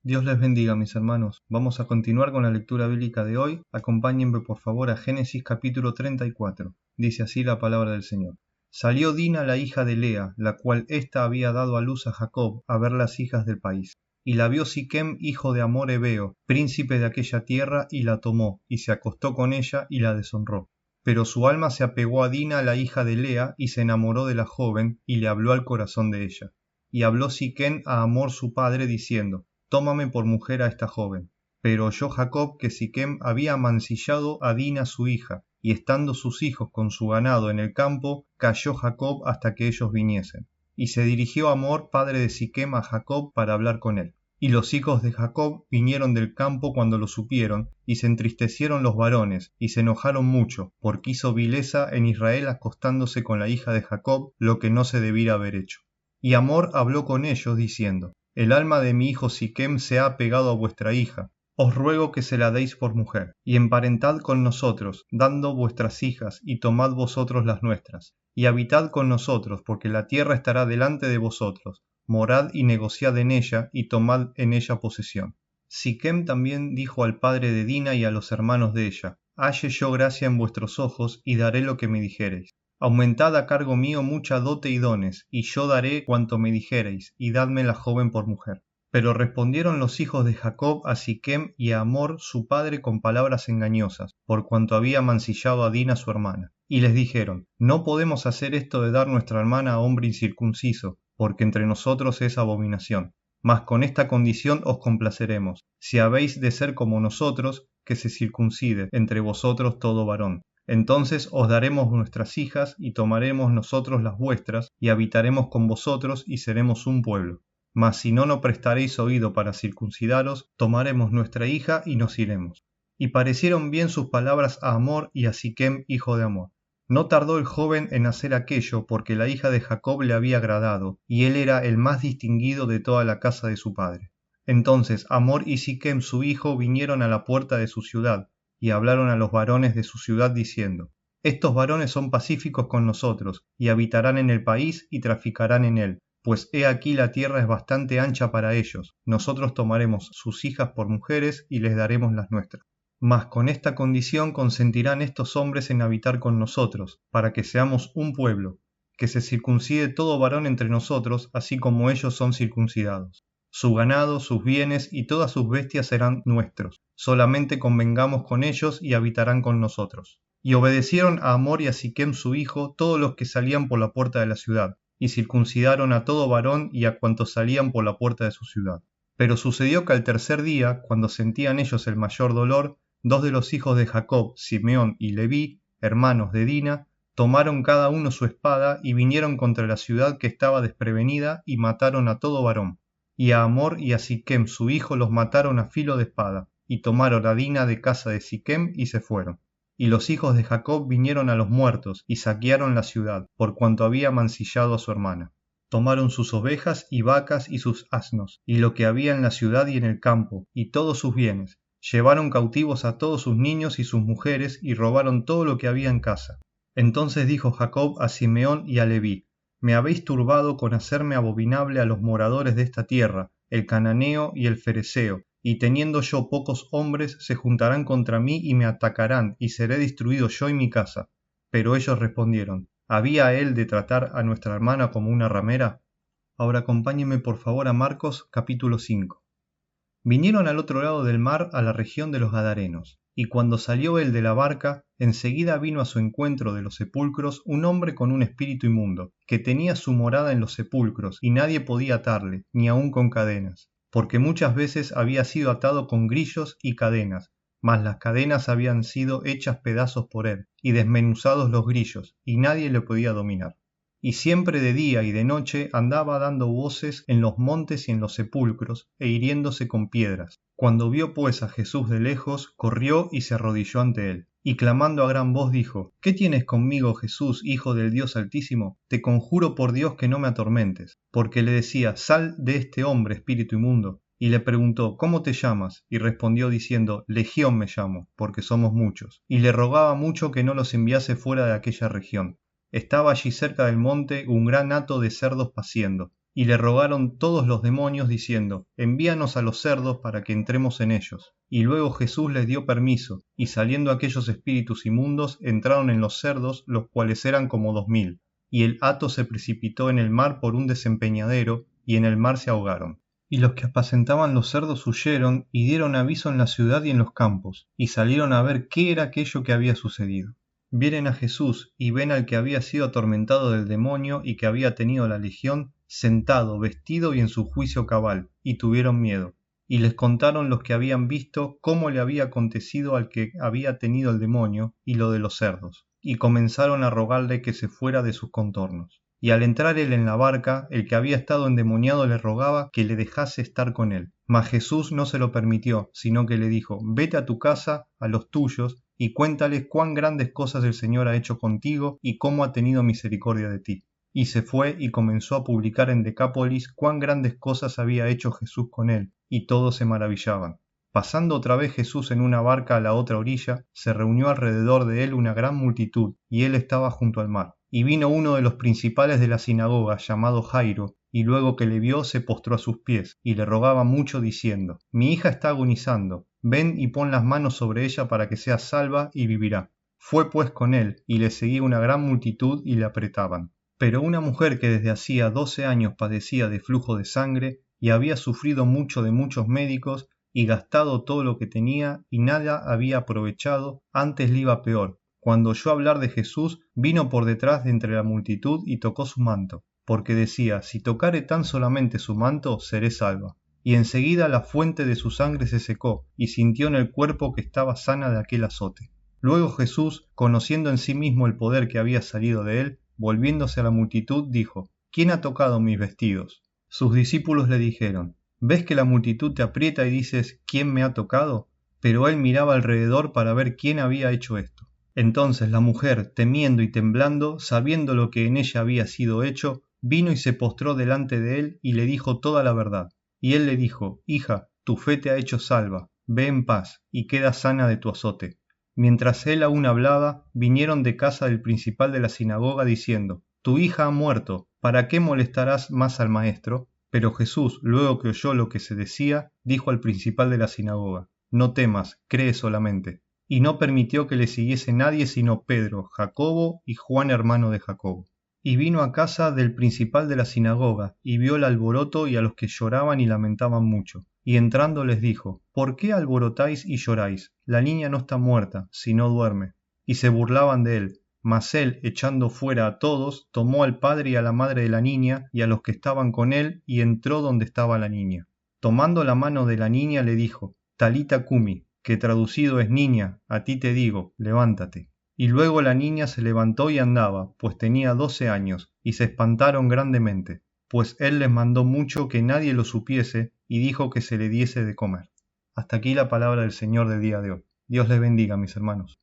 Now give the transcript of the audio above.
Dios les bendiga, mis hermanos. Vamos a continuar con la lectura bíblica de hoy. Acompáñenme por favor a Génesis capítulo 34. Dice así la palabra del Señor. Salió Dina la hija de Lea, la cual ésta había dado a luz a Jacob, a ver las hijas del país. Y la vio Siquem, hijo de Hamor Hebeo, príncipe de aquella tierra, y la tomó, y se acostó con ella, y la deshonró. Pero su alma se apegó a Dina la hija de Lea, y se enamoró de la joven, y le habló al corazón de ella. Y habló Siquem a Hamor su padre, diciendo: Tómame por mujer a esta joven. Pero oyó Jacob que Siquem había mancillado a Dina su hija, y estando sus hijos con su ganado en el campo, calló Jacob hasta que ellos viniesen. Y se dirigió Hamor, padre de Siquem, a Jacob para hablar con él. Y los hijos de Jacob vinieron del campo cuando lo supieron, y se entristecieron los varones, y se enojaron mucho, porque hizo vileza en Israel acostándose con la hija de Jacob, lo que no se debiera haber hecho. Y Hamor habló con ellos, diciendo: El alma de mi hijo Siquem se ha apegado a vuestra hija. Os ruego que se la deis por mujer, y emparentad con nosotros, dando vuestras hijas, y tomad vosotros las nuestras. Y habitad con nosotros, porque la tierra estará delante de vosotros. Morad y negociad en ella, y tomad en ella posesión. Siquem también dijo al padre de Dina y a los hermanos de ella: Halle yo gracia en vuestros ojos, y daré lo que me dijereis. Aumentad a cargo mío mucha dote y dones, y yo daré cuanto me dijereis, y dadme la joven por mujer. Pero respondieron los hijos de Jacob a Siquem y a Hamor su padre con palabras engañosas, por cuanto había mancillado a Dina su hermana. Y les dijeron: No podemos hacer esto de dar nuestra hermana a hombre incircunciso, porque entre nosotros es abominación. Mas con esta condición os complaceremos: si habéis de ser como nosotros, que se circuncide entre vosotros todo varón. Entonces os daremos nuestras hijas, y tomaremos nosotros las vuestras, y habitaremos con vosotros, y seremos un pueblo. Mas si no prestaréis oído para circuncidaros, tomaremos nuestra hija, y nos iremos. Y parecieron bien sus palabras a Hamor y a Siquem, hijo de Hamor. No tardó el joven en hacer aquello, porque la hija de Jacob le había agradado, y él era el más distinguido de toda la casa de su padre. Entonces Hamor y Siquem su hijo vinieron a la puerta de su ciudad, y hablaron a los varones de su ciudad diciendo: Estos varones son pacíficos con nosotros, y habitarán en el país y traficarán en él, pues he aquí la tierra es bastante ancha para ellos. Nosotros tomaremos sus hijas por mujeres y les daremos las nuestras. Mas con esta condición consentirán estos hombres en habitar con nosotros, para que seamos un pueblo, que se circuncide todo varón entre nosotros, así como ellos son circuncidados. Su ganado, sus bienes y todas sus bestias serán nuestros. Solamente convengamos con ellos y habitarán con nosotros. Y obedecieron a Hamor y a Siquem su hijo todos los que salían por la puerta de la ciudad, y circuncidaron a todo varón y a cuantos salían por la puerta de su ciudad. Pero sucedió que al tercer día, cuando sentían ellos el mayor dolor, dos de los hijos de Jacob, Simeón y Leví, hermanos de Dina, tomaron cada uno su espada y vinieron contra la ciudad que estaba desprevenida y mataron a todo varón. Y a Hamor y a Siquem su hijo los mataron a filo de espada, y tomaron a Dina de casa de Siquem y se fueron. Y los hijos de Jacob vinieron a los muertos y saquearon la ciudad, por cuanto había mancillado a su hermana. Tomaron sus ovejas y vacas y sus asnos, y lo que había en la ciudad y en el campo, y todos sus bienes. Llevaron cautivos a todos sus niños y sus mujeres, y robaron todo lo que había en casa. Entonces dijo Jacob a Simeón y a Leví: Me habéis turbado con hacerme abominable a los moradores de esta tierra, el cananeo y el fereceo, y teniendo yo pocos hombres, se juntarán contra mí y me atacarán, y seré destruido yo y mi casa. Pero ellos respondieron: ¿Había él de tratar a nuestra hermana como una ramera? Ahora acompáñenme por favor a Marcos capítulo 5. Vinieron al otro lado del mar, a la región de los Gadarenos, y cuando salió él de la barca, enseguida vino a su encuentro de los sepulcros un hombre con un espíritu inmundo, que tenía su morada en los sepulcros, y nadie podía atarle, ni aun con cadenas, porque muchas veces había sido atado con grillos y cadenas, mas las cadenas habían sido hechas pedazos por él, y desmenuzados los grillos, y nadie le podía dominar. Y siempre de día y de noche andaba dando voces en los montes y en los sepulcros, e hiriéndose con piedras. Cuando vio pues a Jesús de lejos, corrió y se arrodilló ante él, y clamando a gran voz dijo: ¿Qué tienes conmigo, Jesús, Hijo del Dios Altísimo? Te conjuro por Dios que no me atormentes. Porque le decía: Sal de este hombre, espíritu inmundo. Y le preguntó: ¿Cómo te llamas? Y respondió diciendo: Legión me llamo, porque somos muchos. Y le rogaba mucho que no los enviase fuera de aquella región. Estaba allí cerca del monte un gran hato de cerdos paciendo, Y le rogaron todos los demonios, diciendo: envíanos a los cerdos para que entremos en ellos. Y luego Jesús les dio permiso, y saliendo aquellos espíritus inmundos, entraron en los cerdos, los cuales eran como 2000. Y el hato se precipitó en el mar por un desempeñadero, y en el mar se ahogaron. Y los que apacentaban los cerdos huyeron, y dieron aviso en la ciudad y en los campos, y salieron a ver qué era aquello que había sucedido. Vienen a Jesús, y ven al que había sido atormentado del demonio y que había tenido la legión, sentado, vestido y en su juicio cabal, y tuvieron miedo. Y les contaron los que habían visto cómo le había acontecido al que había tenido el demonio, y lo de los cerdos. Y comenzaron a rogarle que se fuera de sus contornos. Y al entrar él en la barca, el que había estado endemoniado le rogaba que le dejase estar con él. Mas Jesús no se lo permitió, sino que le dijo: vete a tu casa, a los tuyos, y cuéntales cuán grandes cosas el Señor ha hecho contigo y cómo ha tenido misericordia de ti. Y se fue y comenzó a publicar en Decápolis cuán grandes cosas había hecho Jesús con él, y todos se maravillaban. Pasando otra vez Jesús en una barca a la otra orilla, se reunió alrededor de él una gran multitud, y él estaba junto al mar. Y vino uno de los principales de la sinagoga, llamado Jairo, y luego que le vio se postró a sus pies, y le rogaba mucho diciendo: mi hija está agonizando, ven y pon las manos sobre ella para que sea salva y vivirá. Fue pues con él, y le seguía una gran multitud y le apretaban. Pero una mujer que desde hacía 12 años padecía de flujo de sangre, y había sufrido mucho de muchos médicos, y gastado todo lo que tenía, y nada había aprovechado, antes le iba peor, cuando oyó hablar de Jesús, vino por detrás de entre la multitud y tocó su manto, porque decía: si tocare tan solamente su manto, seré salva. Y enseguida la fuente de su sangre se secó, y sintió en el cuerpo que estaba sana de aquel azote. Luego Jesús, conociendo en sí mismo el poder que había salido de él, volviéndose a la multitud, dijo: ¿quién ha tocado mis vestidos? Sus discípulos le dijeron: ¿ves que la multitud te aprieta y dices: ¿quién me ha tocado? Pero él miraba alrededor para ver quién había hecho esto. Entonces la mujer, temiendo y temblando, sabiendo lo que en ella había sido hecho, vino y se postró delante de él y le dijo toda la verdad. Y él le dijo: hija, tu fe te ha hecho salva, ve en paz, y queda sana de tu azote. Mientras él aún hablaba, vinieron de casa del principal de la sinagoga diciendo: tu hija ha muerto, ¿para qué molestarás más al maestro? Pero Jesús, luego que oyó lo que se decía, dijo al principal de la sinagoga: no temas, cree solamente. Y no permitió que le siguiese nadie sino Pedro, Jacobo y Juan hermano de Jacobo. Y vino a casa del principal de la sinagoga, y vio el alboroto y a los que lloraban y lamentaban mucho. Y entrando les dijo: ¿por qué alborotáis y lloráis? La niña no está muerta, sino duerme. Y se burlaban de él. Mas él, echando fuera a todos, tomó al padre y a la madre de la niña, y a los que estaban con él, y entró donde estaba la niña. Tomando la mano de la niña le dijo: Talita cumi, que traducido es: niña, a ti te digo, levántate. Y luego la niña se levantó y andaba, pues tenía 12 años, y se espantaron grandemente, pues él les mandó mucho que nadie lo supiese, y dijo que se le diese de comer. Hasta aquí la palabra del Señor del día de hoy. Dios les bendiga, mis hermanos.